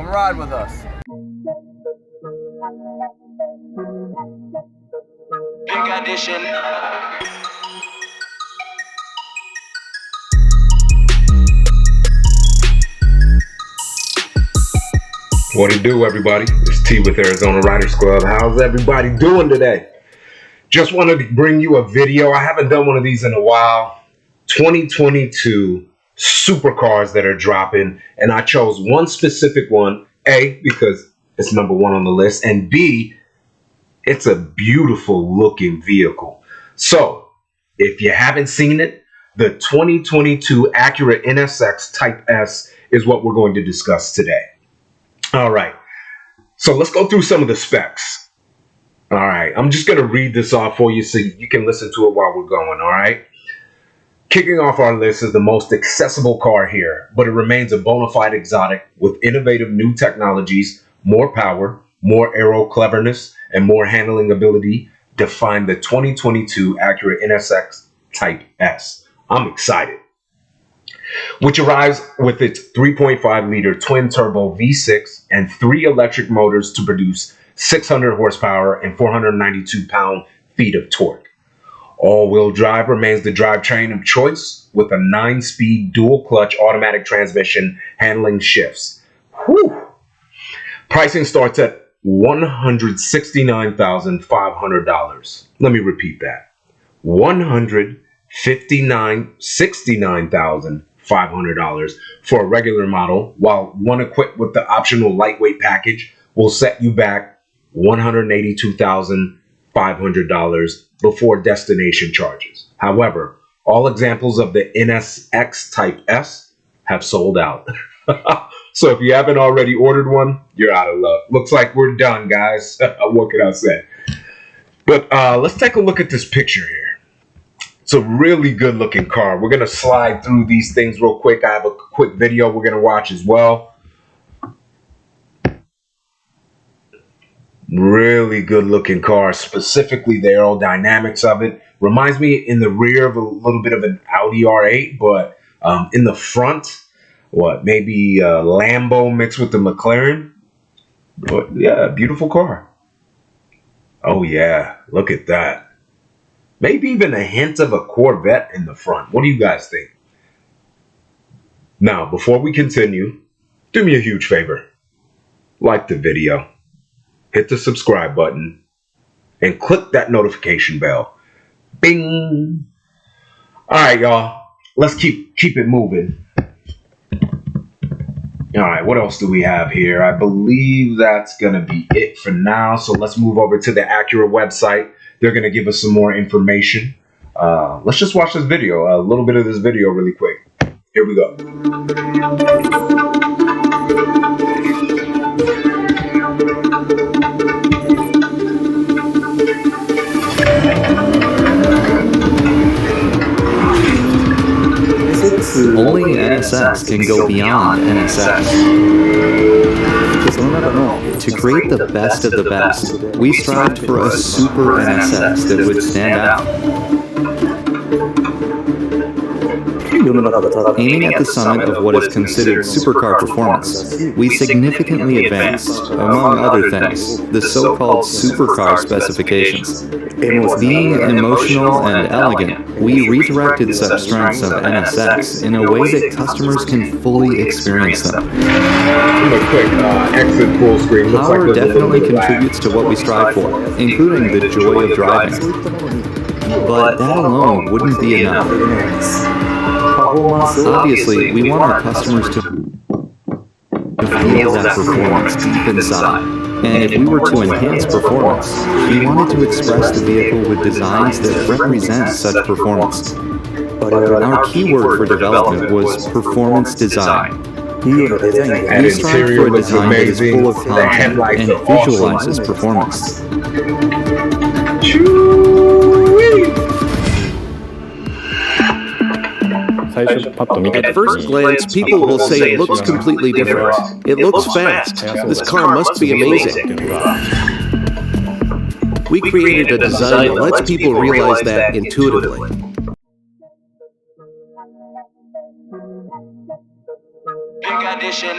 Come ride with us. Big addition. What it do, everybody? It's T with Arizona Riders Club. How's everybody doing today? Just wanted to bring you a video. I haven't done one of these in a while. 2022 supercars that are dropping, and I chose one specific one, A, because it's number one on the list, and B, it's a beautiful looking vehicle. So, if you haven't seen it, the 2022 Acura NSX Type S is what we're going to discuss today. All right, so let's go through some of the specs. All right, I'm just going to read this off for you so you can listen to it while we're going, all right? Kicking off our list is the most accessible car here, but it remains a bona fide exotic with innovative new technologies, more power, more aero cleverness, and more handling ability define the 2022 Acura NSX Type S. I'm excited. Which arrives with its 3.5-liter twin-turbo V6 and 3 electric motors to produce 600 horsepower and 492 pound-feet of torque. All-wheel drive remains the drivetrain of choice with a 9-speed dual-clutch automatic transmission handling shifts. Whew. Pricing starts at $169,500. Let me repeat that. $169,500 for a regular model, while one equipped with the optional lightweight package will set you back $182,500 before destination charges. However, all examples of the NSX Type S have sold out. So if you haven't already ordered one, you're out of luck. Looks like we're done, guys. What can I say? But let's take a look at this picture here. It's a really good looking car. We're going to slide through these things real quick. I have a quick video we're going to watch as well. Really good looking car, specifically the aerodynamics of it. Reminds me in the rear of a little bit of an Audi R8, but in the front, maybe Lambo mixed with the McLaren. But yeah, beautiful car. Oh yeah, look at that. Maybe even a hint of a Corvette in the front. What do you guys think? Now, before we continue, do me a huge favor. Like the video, hit the subscribe button, and click that notification bell. Bing! All right, y'all. Let's keep it moving. All right, what else do we have here? I believe that's going to be it for now. So let's move over to the Acura website. They're going to give us some more information. Let's just watch this video, a little bit of this video really quick. Here we go. Only NSX can go beyond NSX. To create the best of the best, we strived for a super NSX that would stand out. Aiming at the summit of what is considered supercar performance, we significantly advanced, among other things, the so-called supercar specifications. Being emotional and elegant, we redirected such strengths of NSX in a way that customers can fully experience them. Exit full screen. Power definitely contributes to what we strive for, including the joy of driving. But that alone wouldn't be enough. Obviously, we want our customers to feel that performance deep inside. And if we were to enhance performance, we wanted to express the vehicle with designs that represent such performance. Our keyword for development was performance design. We strive for a design that is full of content and visualizes performance. At first glance, people will say it looks completely different. It looks fast. This car must be amazing. We created a design that lets people realize that intuitively. Big addition.